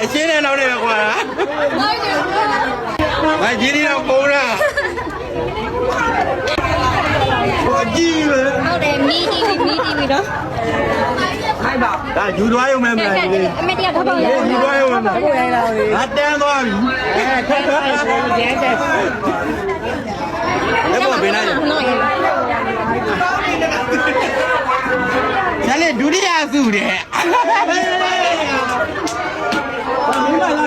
အချင်းနဲ့နောက်နေပဲကွာမကြီးနေတော့ပုံလားဟိုကြည့်ပဲ ဟုတ်တယ်မီးတီဗီတော့ ဒါယူသွားရုံပဲမလားဒီ အမေတရားထပ်ပါလား ယူသွားရုံပဲငါတန်းသွားပြီအဲ့ပေါ်ဘယ်နာလဲကျန်လေဒုတိယစုတဲ့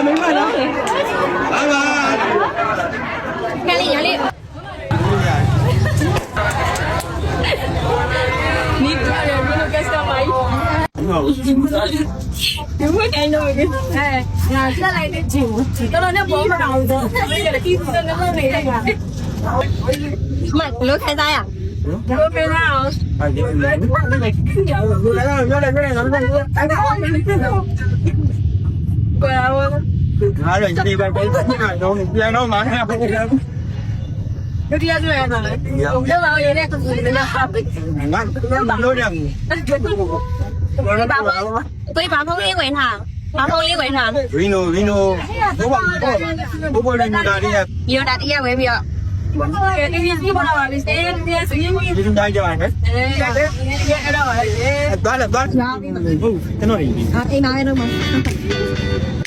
မင်းမလားဟာပါ ကလေးရလေးနီးတယ်ဘယ်လိုကစတမိုင်းဒီမကိုင်းတော့ဟဲ့ငါဆက်လိုက်တဲ့ချင်းတော်နဲ့ပေါ်မအောင်တော့ဒီတီးစနေလို့နေလိုက်ပါမလို့ခိုင်းသားရဘယ်လိုလဲအောင်အဲ့ဒီငါလည်းဒီဘက်ပဲတော့ပြန်တော့မှာဟဲ့ဒုတိယဆိုရတာလေလောက်လာရတဲ့ကိုယ်ကလည်းဟာပိ ငါလို့ရတယ်对，把风လေးဝင်ထား把风လေးဝင်ထား ရီနိုဘိုးလေးနေတာလေး ပြီးတော့တရားဝဲပြီးတော့ဒီစီပေါ်လာပါလိမ့်စေဒီစီရင်ဝင် ဒီတိုင်းကြပါမယ်အဲ့တော့ပါလေ သွားဟုတ်ကျွန်တော်နေပြီ အိမ်နာရဲတော့မှာ